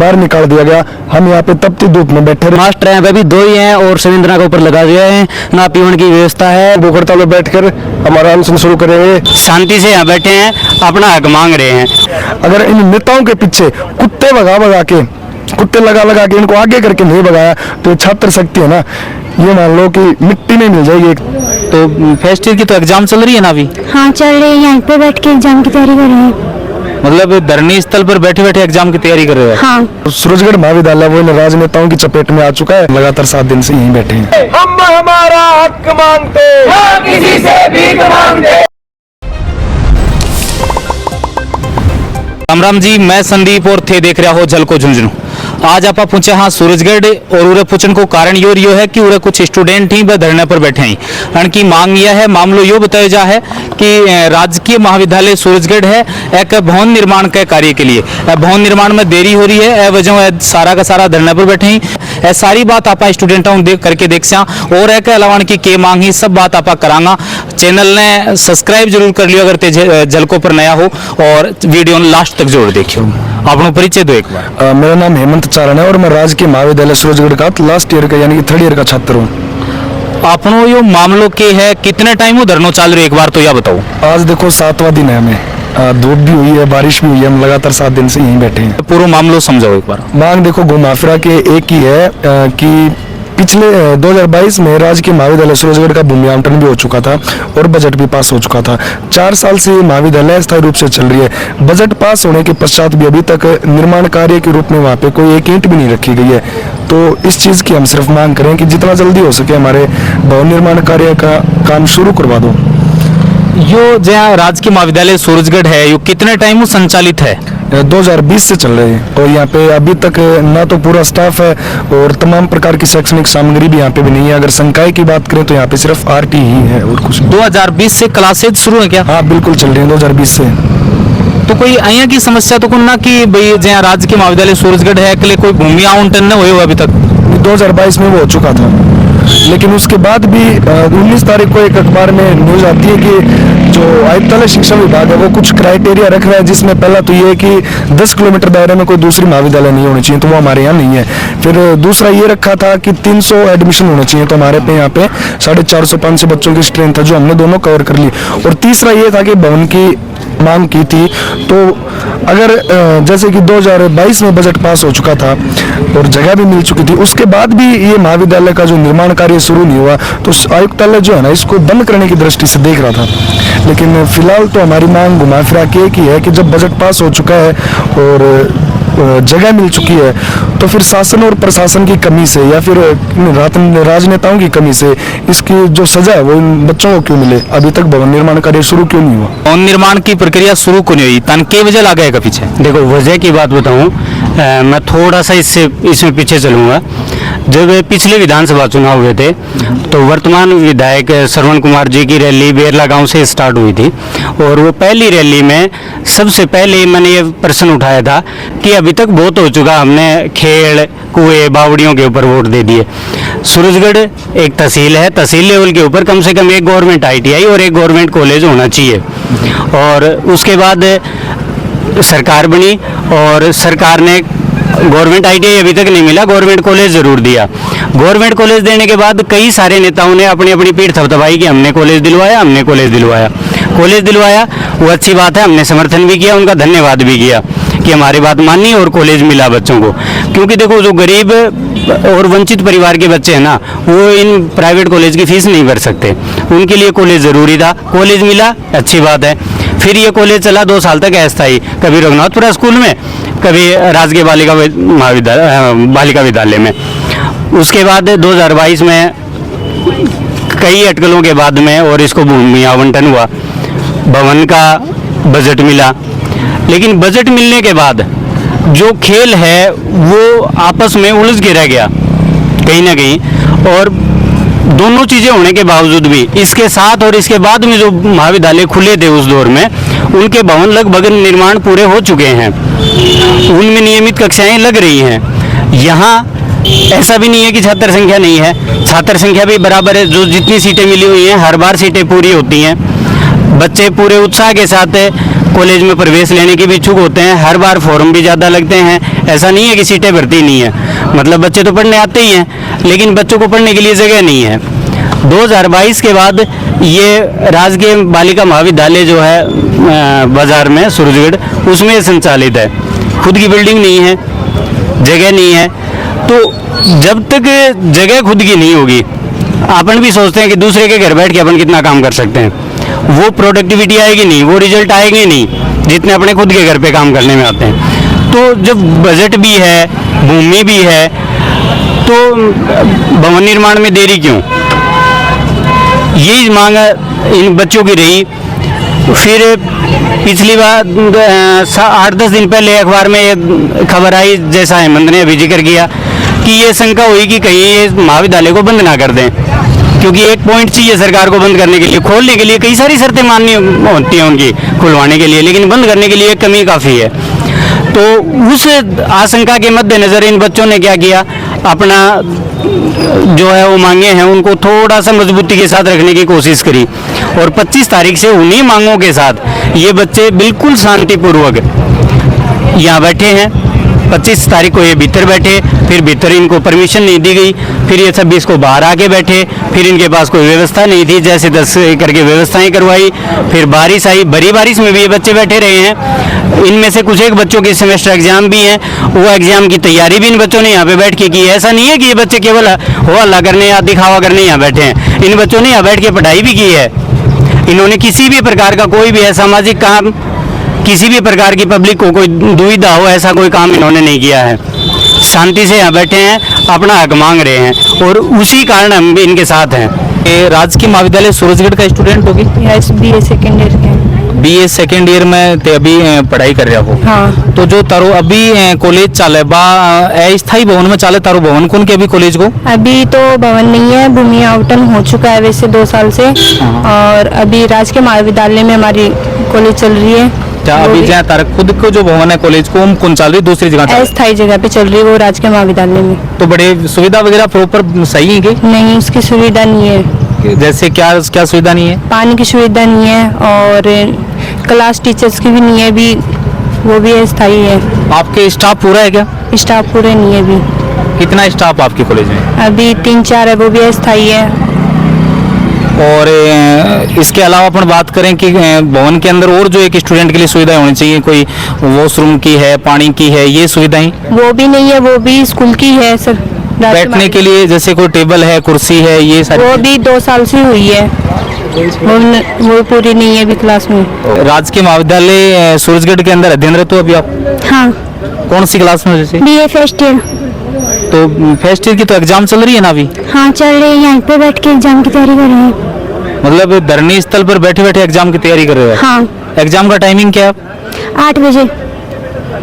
बाहर निकाल दिया गया। हम यहाँ पे तपती धूप में बैठे रहे। मास्टर हैं वे भी 2 ही हैं और संविधान के ऊपर लगा दिया है, ना पीवन की व्यवस्था है। भूख हड़ताल में बैठकर हमारा अनशन शुरू करेंगे। शांति से यहाँ बैठे हैं, अपना हक मांग रहे हैं। अगर इन नेताओं के पीछे कुत्ते लगा के इनको आगे करके नहीं भगाया तो छात्र शक्ति है ना, ये मान लो कि मिट्टी में मिल जाएगी। तो फर्स्ट ईयर की तो एग्जाम चल रही है ना अभी? हाँ चल रही है, यहाँ पे बैठ के एग्जाम की तैयारी कर रहे हैं। मतलब धरनी स्थल पर बैठे बैठे एग्जाम की तैयारी कर रहे हैं। हाँ। सूरजगढ़ महाविद्यालय वो इन राजनेताओं की चपेट में आ चुका है। लगातार 7 दिन से यहीं बैठे हैं। हम हमारा हक मांगते, ना किसी से भीख मांगते। राम राम जी, मैं संदीप और थे देख रहा हो झलको झुंझुनू। आज आप पहुंचे हाँ सूरजगढ़ और उरे पूछन को कारण यो है कि उरे कुछ स्टूडेंट ही धरने पर बैठे हैं। उनकी मांग यह है, मामलो यो बताया जा है कि राजकीय महाविद्यालय सूरजगढ़ है एक भवन निर्माण के कार्य के लिए भवन निर्माण में देरी हो रही है, वजह सारा का सारा धरने पर बैठे हैं। सारी बात आप स्टूडेंटों करके देख सा और एक अलावा की के मांग ही सब बात आप करांगा। चैनल ने सब्सक्राइब जरूर कर लियो अगर ते झलको पर नया हो और वीडियो लास्ट तक जरूर देखियो। अपना परिचय दो एक बार। मेरा नाम हेमंत चारण है और मैं राजकीय महाविद्यालय सूरजगढ़ का लास्ट ईयर का यानी कि 3rd ईयर का छात्र हूँ। अपनो यो मामलो के है कितने टाइम हो धरनो चाल रही एक बार तो यह बताओ। आज देखो 7वां दिन है, हमें धूप भी हुई है, बारिश भी हुई है, हम लगातार 7 दिन से यहीं बैठे हैं। पूरा मामलो समझाओ एक बार। मांग देखो घुमा फिरा के एक ही है कि पिछले 2022 में राजकीय महाविद्यालय सूरजगढ़ का भूमि आवंटन भी हो चुका था और बजट भी पास हो चुका था। 4 साल से महाविद्यालय स्थायी रूप से चल रही है। बजट पास होने के पश्चात भी अभी तक निर्माण कार्य के रूप में वहाँ पे कोई एक ईंट भी नहीं रखी गई है। तो इस चीज़ की हम सिर्फ मांग करें कि जितना जल्दी हो सके हमारे भवन निर्माण कार्य का काम शुरू करवा दो। यो जहाँ राजकीय महाविद्यालय सूरजगढ़ है यो कितने टाइम संचालित है? 2020 से चल रहे हैं और यहाँ पे अभी तक ना तो पूरा स्टाफ है और तमाम प्रकार की शैक्षणिक सामग्री भी यहाँ पे भी नहीं है। अगर संकाय की बात करें तो यहाँ पे सिर्फ RT ही है और कुछ। 2020 से क्लासेज शुरू है क्या? हाँ बिल्कुल चल रही है 2020 से। तो कोई अहिया की समस्या तो ना कि भाई जहाँ राजकीय महाविद्यालय सूरजगढ़ है के लिए कोई भूमि आवंटन न हुए अभी तक? 2022 में वो हो चुका था, लेकिन उसके बाद भी 19 तारीख को एक अखबार में न्यूज आती है कि जो आयुक्तालय शिक्षा विभाग है वो कुछ क्राइटेरिया रख रहा है, जिसमें पहला तो ये है कि 10 किलोमीटर दायरे में कोई दूसरी महाविद्यालय नहीं होनी चाहिए, तो वो हमारे यहाँ नहीं है। फिर दूसरा ये रखा था कि 300 एडमिशन होने चाहिए, तो हमारे पे यहाँ पे 450-500 बच्चों की स्ट्रेंथ है जो हमने दोनों कवर कर ली। और तीसरा ये था कि भवन की मांग की थी, तो अगर जैसे कि 2022 में बजट पास हो चुका था और जगह भी मिल चुकी थी, उसके बाद भी ये महाविद्यालय का जो निर्माण कार्य शुरू नहीं हुआ, तो आयुक्तालय जो है ना इसको बंद करने की दृष्टि से देख रहा था। लेकिन फिलहाल तो हमारी मांग घुमा फिरा के एक ही है कि जब बजट पास हो चुका है और जगह मिल चुकी है तो फिर शासन और प्रशासन की कमी से या फिर राजनेताओं की कमी से इसकी जो सजा है वो इन बच्चों को क्यों मिले? अभी तक भवन निर्माण कार्य शुरू क्यों नहीं हुआ? भवन निर्माण की प्रक्रिया शुरू क्यों नहीं हुई? तन के वजह लगा है पीछे? देखो वजह की बात बताऊं, मैं थोड़ा सा इसमें पीछे चलूंगा। जब पिछले विधानसभा चुनाव हुए थे तो वर्तमान विधायक श्रवण कुमार जी की रैली बेरला गांव से स्टार्ट हुई थी और वो पहली रैली में सबसे पहले मैंने ये प्रश्न उठाया था कि अभी तक बहुत हो चुका, हमने खेल कुएं बावड़ियों के ऊपर वोट दे दिए। सूरजगढ़ एक तहसील है, तहसील लेवल के ऊपर कम से कम एक गवर्नमेंट ITI और एक गवर्नमेंट कॉलेज होना चाहिए। और उसके बाद सरकार बनी और सरकार ने गवर्नमेंट ITI अभी तक नहीं मिला, गवर्नमेंट कॉलेज जरूर दिया। गवर्नमेंट कॉलेज देने के बाद कई सारे नेताओं ने अपनी अपनी पीठ थपथपाई कि हमने कॉलेज दिलवाया, हमने कॉलेज दिलवाया। कॉलेज दिलवाया वो अच्छी बात है, हमने समर्थन भी किया, उनका धन्यवाद भी किया कि हमारी बात मानी और कॉलेज मिला बच्चों को। क्योंकि देखो जो गरीब और वंचित परिवार के बच्चे हैं ना वो इन प्राइवेट कॉलेज की फीस नहीं भर सकते, उनके लिए कॉलेज ज़रूरी था। कॉलेज मिला, अच्छी बात है। फिर ये कॉलेज चला 2 साल तक अस्थायी, कभी रघुनाथपुरा स्कूल में, कभी राजकीय बालिका विद्यालय में। उसके बाद 2022 में कई अटकलों के बाद में और इसको भूमि आवंटन हुआ, भवन का बजट मिला। लेकिन बजट मिलने के बाद जो खेल है वो आपस में उलझ के रह गया कहीं ना कहीं। और दोनों चीज़ें होने के बावजूद भी इसके साथ और इसके बाद में जो महाविद्यालय खुले थे उस दौर में उनके भवन लगभग निर्माण पूरे हो चुके हैं, उनमें नियमित कक्षाएं लग रही हैं। यहाँ ऐसा भी नहीं है कि छात्र संख्या नहीं है, छात्र संख्या भी बराबर है। जो जितनी सीटें मिली हुई हैं हर बार सीटें पूरी होती हैं, बच्चे पूरे उत्साह के साथ कॉलेज में प्रवेश लेने के भी इच्छुक होते हैं। हर बार फॉर्म भी ज़्यादा लगते हैं, ऐसा नहीं है कि सीटें भर्ती नहीं है, मतलब बच्चे तो पढ़ने आते ही हैं, लेकिन बच्चों को पढ़ने के लिए जगह नहीं है। 2022 के बाद ये राजकीय बालिका महाविद्यालय जो है बाजार में सूरजगढ़, उसमें संचालित है। खुद की बिल्डिंग नहीं है, जगह नहीं है, तो जब तक जगह खुद की नहीं होगी, अपन भी सोचते हैं कि दूसरे के घर बैठ के अपन कितना काम कर सकते हैं, वो प्रोडक्टिविटी आएगी नहीं, वो रिजल्ट आएंगे नहीं जितने अपने खुद के घर पे काम करने में आते हैं। तो जब बजट भी है, भूमि भी है, तो भवन निर्माण में देरी क्यों? यही मांग इन बच्चों की रही। फिर पिछली बार 8-10 दिन पहले अखबार में एक खबर आई, जैसा हेमंत ने अभी जिक्र किया, कि ये शंका हुई कि कहीं ये महाविद्यालय को बंद ना कर दें, क्योंकि एक पॉइंट चाहिए सरकार को बंद करने के लिए। खोलने के लिए कई सारी शर्तें माननी होती हैं उनकी खुलवाने के लिए, लेकिन बंद करने के लिए एक कमी काफ़ी है। तो उस आशंका के मद्देनज़र इन बच्चों ने क्या किया, अपना जो है वो मांगे हैं उनको थोड़ा सा मजबूती के साथ रखने की कोशिश करी, और 25 तारीख से उन्हीं मांगों के साथ ये बच्चे बिल्कुल शांतिपूर्वक यहाँ बैठे हैं। 25 तारीख को ये भीतर बैठे, फिर भीतर इनको परमिशन नहीं दी गई, फिर ये 26 को बाहर आके बैठे, फिर इनके पास कोई व्यवस्था नहीं थी, जैसे 10 करके व्यवस्थाएं करवाई। फिर बारिश आई, भरी बारिश में भी ये बच्चे बैठे रहे हैं। इनमें से कुछ एक बच्चों के सेमेस्टर एग्जाम भी हैं, वो एग्जाम की तैयारी भी इन बच्चों ने यहाँ पे बैठ के की है। ऐसा नहीं है कि ये बच्चे केवल हो हल्ला करने या दिखावा करने यहाँ बैठे हैं, इन बच्चों ने यहाँ बैठ के पढ़ाई भी की है। इन्होंने किसी भी प्रकार का कोई भी सामाजिक काम, किसी भी प्रकार की पब्लिक को कोई दुविधा हो, ऐसा कोई काम इन्होंने नहीं किया है। शांति से यहाँ बैठे हैं, अपना हक मांग रहे हैं, और उसी कारण हम भी इनके साथ हैं। ये राजकीय महाविद्यालय सूरजगढ़ का स्टूडेंट होगी? यस, बीए सेकेंड ईयर के। बीए सेकेंड ईयर में ते अभी पढ़ाई कर रहा हो? हाँ। तो जो तारो अभी कॉलेज चाले बा अस्थायी भवन में चाले, तारो भवन कौन के अभी कॉलेज को? अभी तो भवन नहीं है, भूमि आवंटन हो चुका है वैसे 2 साल से, और अभी राजकीय महाविद्यालय में हमारी कॉलेज चल रही है। क्या अभी जहाँ तारा खुद को जो भवन है कॉलेज को कौन चल रही, दूसरी जगह चल? अस्थायी जगह पे चल रही है वो राजकीय महाविद्यालय में। तो बड़े सुविधा वगैरह प्रॉपर सही है कि नहीं, उसकी सुविधा नहीं है। जैसे क्या क्या सुविधा नहीं है? पानी की सुविधा नहीं है, और क्लास टीचर्स की भी नहीं है अभी, वो भी अस्थायी है। आपके स्टाफ पूरा है क्या? स्टाफ पूरे नहीं है अभी। कितना स्टाफ आपके कॉलेज में? अभी 3-4 है, वो भी अस्थायी है। और इसके अलावा अपन बात करें कि भवन के अंदर और जो एक स्टूडेंट के लिए सुविधाएं होनी चाहिए, कोई वॉशरूम की है, पानी की है, ये सुविधाएं वो भी नहीं है, वो भी स्कूल की है सर। बैठने के लिए जैसे कोई टेबल है, कुर्सी है, ये सारी वो भी 2 साल से हुई है, वो पूरी नहीं है अभी क्लास में। राजकीय महाविद्यालय सूरजगढ़ के अंदर अध्ययनरत हो अभी आप? हाँ, कौन सी क्लास में जैसे? BA first year. तो फर्स्ट ईयर की तो एग्जाम चल रही है ना अभी? हाँ, चल रही है, यहाँ पे बैठ के एग्जाम की तैयारी कर रहे हैं। मतलब धरनी स्थल पर बैठे बैठे एग्जाम की तैयारी कर रहे हो? हाँ, एग्जाम का टाइमिंग क्या है? 8 बजे,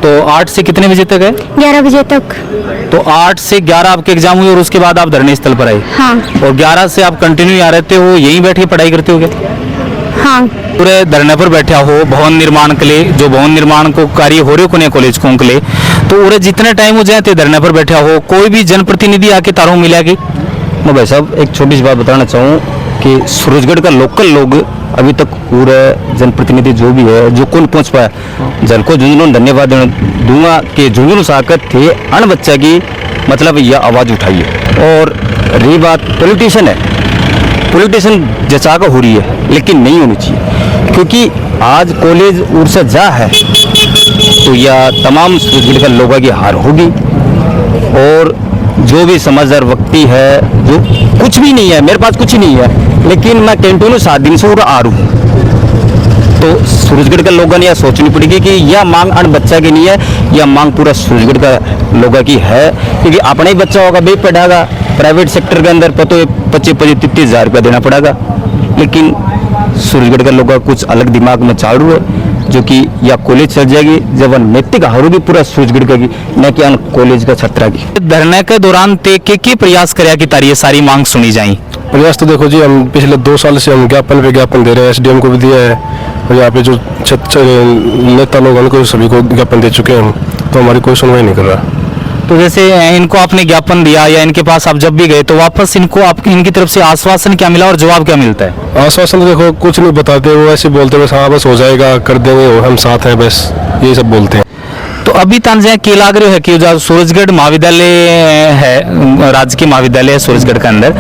तो 8 से कितने बजे तक है? 11 बजे तक। तो 8 से 11 आपके एग्जाम हुए और उसके बाद आप धरने स्थल पर आए? हाँ। और 11 से आप कंटिन्यू यहाँ रहते हो, यहीं बैठ के पढ़ाई करते हो क्या? हाँ। पूरे धरने पर बैठा हो भवन निर्माण के लिए, जो भवन निर्माण को कार्य हो रहे को कॉलेज को के लिए, तो उरे जितने टाइम हो जाते धरने पर बैठा हो, कोई भी जनप्रतिनिधि आके तारों मिला के? मैं भाई साहब एक छोटी सी बात बताना चाहूँ कि सूरजगढ़ का लोकल लोग अभी तक पूरे जनप्रतिनिधि जो भी है, जो कौन पहुँच पाया, जन को झुंझुनू धन्यवाद दूंगा कि झुंझुनू साकत थे अन बच्चा की मतलब यह आवाज़ उठाई है। और रही बात पॉलिटिशियन है, पॉलिटिशियन जचा का हो रही है, लेकिन नहीं होनी चाहिए, क्योंकि आज कॉलेज उर्सा जा है तो यह तमाम सूरजगढ़ का लोगों की हार होगी। और जो भी समझदार व्यक्ति है, जो कुछ भी नहीं है, मेरे पास कुछ नहीं है, लेकिन मैं कंटिन्यू 7 दिन से आ रहा हूँ, तो सूरजगढ़ के लोगों ने यह सोचनी पड़ेगी कि यह मांग अन बच्चा की नहीं है, यह मांग पूरा सूरजगढ़ का लोगों की है। क्योंकि अपना ही बच्चा होगा भाई पढ़ागा, प्राइवेट सेक्टर के अंदर पतो 25-30 हज़ार रुपया देना पड़ेगा, लेकिन सूरजगढ़ का लोगों कुछ अलग दिमाग में चाल रहा है, जो कि यह कॉलेज चल जाएगी जब नैतिक हारोगी पूरा सूरजगढ़ का की, न कि कॉलेज का छात्रा की। धरने के दौरान ते के प्रयास कराया कि तारी ये सारी मांग सुनी जाए? प्रयास तो देखो जी, हम पिछले 2 साल से हम ज्ञापन पे ज्ञापन दे रहे हैं, एसडीएम को भी दिया है, और यहाँ पे जो नेता लोग उनको सभी को ज्ञापन दे चुके हैं हम, तो हमारी कोई सुनवाई नहीं कर रहा। तो जैसे इनको आपने ज्ञापन दिया या इनके पास आप जब भी गए तो वापस इनको आप इनकी तरफ से आश्वासन क्या मिला और जवाब क्या मिलता है? आश्वासन तो देखो कुछ नहीं बताते, वो ऐसे बोलते बस हाँ बस हो जाएगा कर देंगे और हम साथ हैं, बस ये सब बोलते हैं। तो अभी तांजे के लाग रहे है कि जो सूरजगढ़ महाविद्यालय है, राजकीय महाविद्यालय है सूरजगढ़ के अंदर,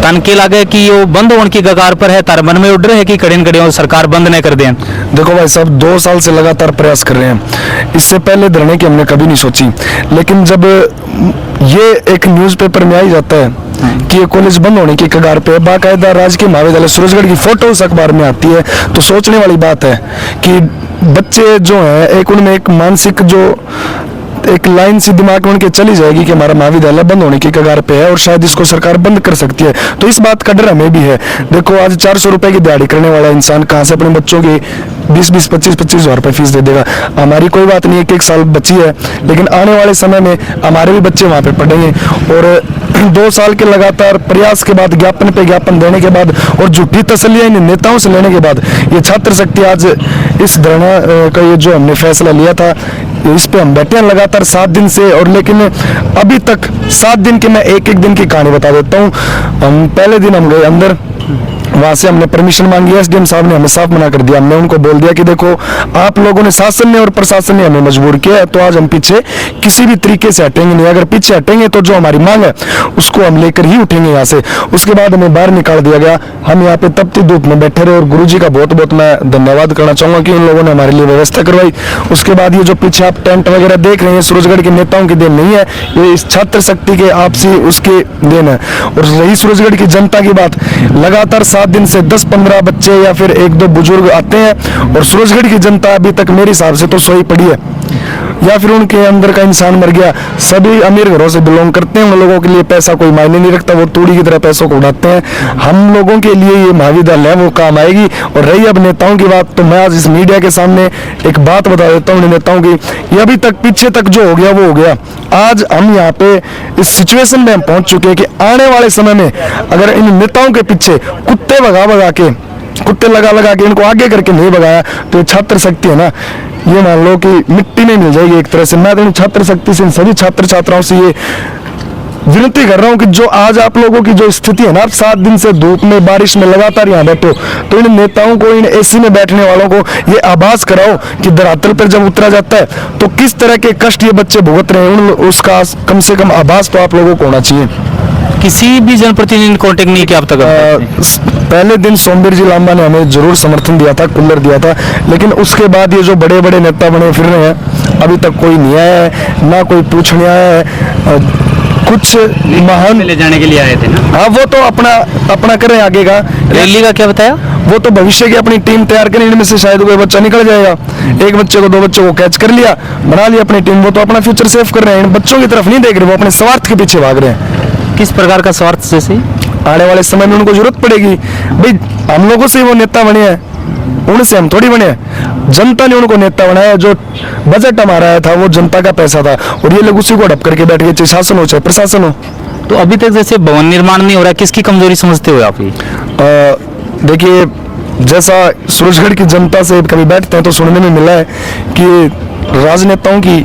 तन के लागे कि ये बंद होने की कगार पर है, तार मन में उड़ रहे है कि कड़िन कड़ियों सरकार बंद नहीं कर दें? देखो भाई साहब 2 साल से लगातार प्रयास कर रहे हैं, इससे पहले धरने की हमने कभी नहीं सोची, लेकिन जब ये एक न्यूज़पेपर में आ ही जाता है कि ये कॉलेज बंद होने की कगार पे, बाकायदा राजकीय महाविद्यालय सूरजगढ़ की फोटो उस अखबार में आती है, तो सोचने वाली बात है कि बच्चे जो हैं एक उनमें एक मानसिक जो एक लाइन सी दिमाग में उनके चली जाएगी कि हमारा महाविद्यालय बंद होने की कगार पे है और शायद इसको सरकार बंद कर सकती है, तो इस बात का डर हमें भी है। देखो आज 400 रुपए की दिहाड़ी करने वाला इंसान कहाँ से अपने बच्चों की 20-20, 25-25 हज़ार रुपये फीस दे देगा? हमारी कोई बात नहीं है कि 1 साल बची है, लेकिन आने वाले समय में हमारे भी बच्चे वहाँ पे पढ़ेंगे और 2 साल के लगातार प्रयास के बाद, ज्ञापन पे ज्ञापन देने के बाद और झूठी तसल्लियां इन नेताओं से लेने के बाद ये छात्र शक्ति आज इस धरना का ये जो हमने फैसला लिया था, इस पे हम बैठे हैं लगातार 7 दिन से, और लेकिन अभी तक 7 दिन की मैं एक दिन की कहानी बता देता हूँ। हम पहले दिन हम गए अंदर, वहां से हमने परमिशन मांगी, एसडीएम साहब ने हमें साफ मना कर दिया। हमने उनको बोल दिया कि देखो आप लोगों ने, शासन ने और प्रशासन ने हमें मजबूर किया है, तो आज हम पीछे किसी भी तरीके से हटेंगे नहीं। अगर पीछे हटेंगे तो जो हमारी मांग है उसको हम लेकर ही उठेंगे यहाँ से। उसके बाद हमें बाहर निकाल दिया गया। हम यहाँ पे तपती धूप में बैठे रहे और गुरुजी का बहुत बहुत मैं धन्यवाद करना चाहूंगा कि उन लोगों ने हमारे लिए व्यवस्था करवाई। उसके बाद ये जो पीछे आप टेंट वगैरह देख रहे हैं, सूरजगढ़ के नेताओं की देन नहीं है, ये इस छात्र शक्ति के आपसी उसके देन है। और रही सूरजगढ़ की जनता की बात, लगातार 7 दिन से 10-15 बच्चे या फिर 1-2 बुजुर्ग आते हैं और सूरजगढ़ की जनता अभी तक मेरे हिसाब से तो सोई पड़ी है या फिर उनके अंदर का इंसान मर गया। सभी अमीर घरों से बिलोंग करते हैं, उन लोगों के लिए पैसा कोई मायने नहीं रखता, वो तूड़ी की तरह पैसों को उड़ाते हैं। हम लोगों के लिए ये महाविद्यालय है वो काम आएगी। और रही अब नेताओं की बात, तो मैं आज इस मीडिया के सामने एक बात बता देता हूँ नेताओं की, ये अभी तक पीछे तक जो हो गया वो हो गया। आज हम यहाँ पे इस सिचुएशन में हम पहुंच चुके हैं कि आने वाले समय में अगर इन नेताओं के पीछे कुत्ते लगा के इनको आगे करके नहीं भगाया तो छात्र शक्ति है ना, ये मान लो कि मिट्टी में मिल जाएगी एक तरह से। मैं तो इन छात्र शक्ति से, इन सभी छात्र छात्राओं से ये विनती कर रहा हूँ कि जो आज आप लोगों की जो स्थिति है ना, आप 7 दिन से धूप में बारिश में लगातार यहाँ बैठो, तो इन नेताओं को, इन एसी में बैठने वालों को ये आभास कराओ कि धरातल पर जब उतरा जाता है तो किस तरह के कष्ट ये बच्चे भुगत रहे हैं, उसका कम से कम आभास तो आप लोगों को होना चाहिए। किसी भी जनप्रतिनिधि ने कांटेक्ट नहीं किया अब तक? पहले दिन सोमवीर जी लांबा ने हमें जरूर समर्थन दिया था, कूलर दिया था, लेकिन उसके बाद ये जो बड़े बड़े नेता बने फिर रहे हैं, अभी तक कोई नहीं आया है, ना कोई पूछने आया है। कुछ महान ले जाने के लिए आए थे ना? हाँ, वो तो अपना करें आगे का। रैली का क्या बताया? वो तो भविष्य की अपनी टीम तैयार करें, इनमें से शायद कोई बच्चा निकल जाएगा, एक बच्चे को 2 बच्चों को कैच कर लिया, बना लिया अपनी टीम। वो तो अपना फ्यूचर सेव कर रहे हैं, इन बच्चों की तरफ नहीं देख रहे, वो अपने स्वार्थ के पीछे भाग रहे हैं। किस प्रकार का स्वार्थ? जैसे आने वाले समय में उनको जरूरत पड़ेगी भाई, हम लोगों से वो नेता बने हैं, उनसे हम थोड़ी बने हैं, जनता ने उनको नेता बनाया। जो बजट हमारा आया था वो जनता का पैसा था और ये लोग उसी को हड़प करके बैठ गए, चाहे शासन हो चाहे प्रशासन हो। तो अभी तक जैसे भवन निर्माण नहीं हो रहा, किसकी कमजोरी समझते हो आप? देखिए, जैसा सूरजगढ़ की जनता से कभी बैठते हैं तो सुनने में मिला है कि राजनेताओं की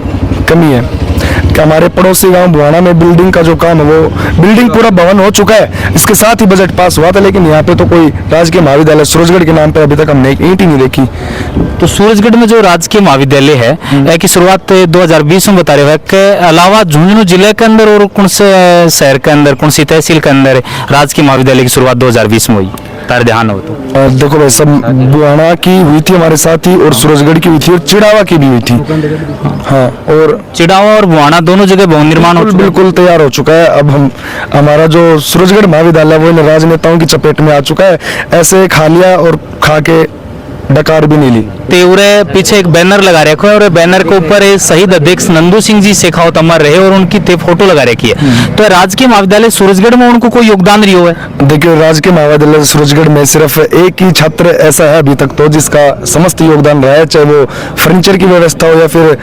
कमी है। कि हमारे पड़ोसी गांव बुहाना में बिल्डिंग का जो काम है, वो बिल्डिंग पूरा भवन हो चुका है, इसके साथ ही बजट पास हुआ था, लेकिन यहाँ पे तो कोई राजकीय महाविद्यालय सूरजगढ़ के नाम पे अभी तक हमने ईंट ही नहीं देखी। तो सूरजगढ़ में जो राजकीय महाविद्यालय है की शुरुआत 2020 में बता रहे हो, के अलावा झुंझुनू जिले के अंदर और कौन से शहर के अंदर, कौन सी तहसील के अंदर राजकीय महाविद्यालय की शुरुआत 2020 में हुई? तार ध्यान हो तो देखो भाई, सब बुहाना की हुई थी हमारे साथ ही, और सूरजगढ़ की हुई थी, और चिड़ावा की भी हुई थी। हाँ, और चिड़ावा और बुहाना दोनों जगह भवन निर्माण बिल्कुल तैयार हो चुका है। अब हमारा जो सूरजगढ़ महाविद्यालय वो इन राजनेताओं की चपेट में आ चुका है। ऐसे खा लिया और खा के डकार भी नहीं ली। तेवरे पीछे एक बैनर लगा रखा है और बैनर के ऊपर शहीद अध्यक्ष नंदू सिंह जी शेखावत अमर रहे और उनकी फोटो लगा रखी है। तो राजकीय महाविद्यालय सूरजगढ़ में उनको कोई योगदान नहीं हुआ है? देखिए, राजकीय महाविद्यालय सूरजगढ़ में सिर्फ एक ही छात्र ऐसा है अभी तक तो जिसका समस्त योगदान रहा है, चाहे वो फर्नीचर की व्यवस्था हो या फिर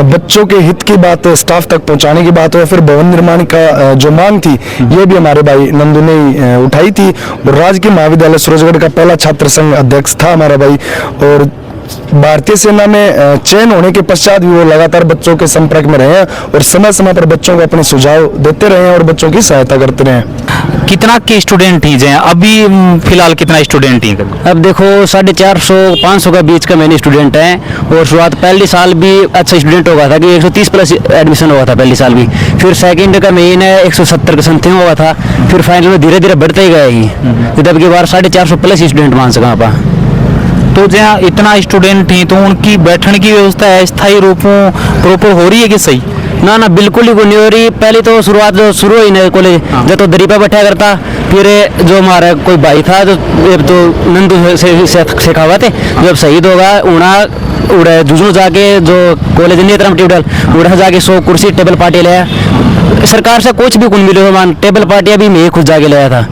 बच्चों के हित की बात स्टाफ तक पहुंचाने की बात हो या फिर भवन निर्माण का जो मांग थी, ये भी हमारे भाई नंदू ने उठाई थी। और राजकीय महाविद्यालय सूरजगढ़ का पहला छात्र संघ अध्यक्ष था हमारा भाई, और भारतीय सेना में चयन होने के पश्चात भी वो लगातार बच्चों के संपर्क में रहे हैं और समय समय पर बच्चों को अपने सुझाव देते रहे हैं और बच्चों की सहायता करते रहे हैं। कितना के स्टूडेंट ही हैं अभी फिलहाल कितना स्टूडेंट ही अब देखो 450-500 का बीच का मैंने स्टूडेंट हैं और शुरुआत पहले साल भी अच्छा स्टूडेंट होगा था कि 130 प्लस एडमिशन हुआ था पहले साल भी, फिर सेकंड का मेन है 170 का समथिंग हुआ था, फिर फाइनल में धीरे धीरे बढ़ते ही गए ही जब की बार 450 प्लस स्टूडेंट मान सका आप। तो जहाँ इतना स्टूडेंट हैं तो उनकी बैठने की व्यवस्था अस्थायी रूपों प्रॉपर हो रही है कि सही? ना ना बिल्कुल ही नहीं हो रही। पहले तो शुरुआत जो शुरू हुई ना कॉलेज जब तो दरी पे बैठा करता, फिर जो हमारा कोई भाई था जो तो नंदू शेखावत जब शहीद होगा उड़ा जुजू जाके जो कॉलेज नहीं तरह टेबल उड़ा जाके 100 कुर्सी टेबल पार्टी लाया, सरकार से कुछ भी कुछ मिले मान टेबल पार्टियाँ भी मैं खुद जाके लाया था।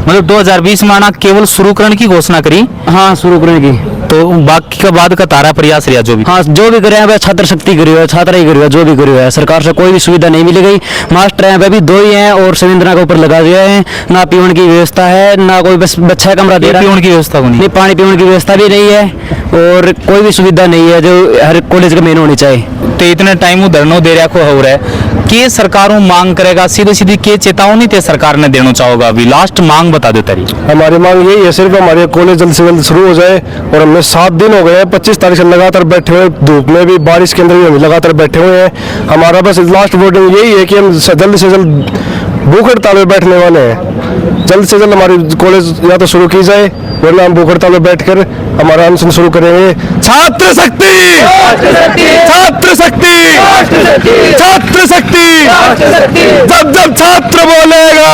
मतलब 2020 में आना केवल शुरू करने की घोषणा करी? हाँ शुरू करने की, तो बाकी का बाद का तारा प्रयास रहा जो भी? हाँ जो भी करे हैं छात्र शक्ति करी हुआ है, छात्र ही करी हुआ है, जो भी करी हुआ है, सरकार से कोई भी सुविधा नहीं मिली गई। मास्टर हैं अभी 2 ही हैं और संविधान के ऊपर लगा दिया है, ना पीवन की व्यवस्था है ना कोई बस बच्चा कमरा दे रहा है, पीवन की व्यवस्था को नहीं पानी पीवन की व्यवस्था भी नहीं है और कोई भी सुविधा नहीं है जो हर कॉलेज का मेन होनी चाहिए। तो इतने टाइम वो धरनो दे रहा को हो रहा है के सरकारों मांग करेगा सीधी सीधी के चेतावनी ते सरकार ने देना चाहोगा? अभी लास्ट मांग बता दो तारी। हमारी मांग यही है सिर्फ हमारे कॉलेज जल्द से जल्द शुरू हो जाए और हमने 7 दिन हो गए हैं 25 तारीख से लगातार बैठे हुए, धूप में भी बारिश के अंदर भी हम लगातार बैठे हुए हैं। हमारा बस लास्ट वोटिंग यही है कि हम जल्द से जल्द भूख हड़ताल में बैठने वाले हैं। जल्द से जल्द हमारी कॉलेज या तो शुरू की जाए वरना हम भूख हड़ताल में बैठकर हमारा अनशन शुरू करेंगे। छात्र शक्ति, छात्र शक्ति, छात्र शक्ति, जब जब छात्र बोलेगा,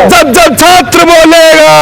जब जब छात्र बोलेगा,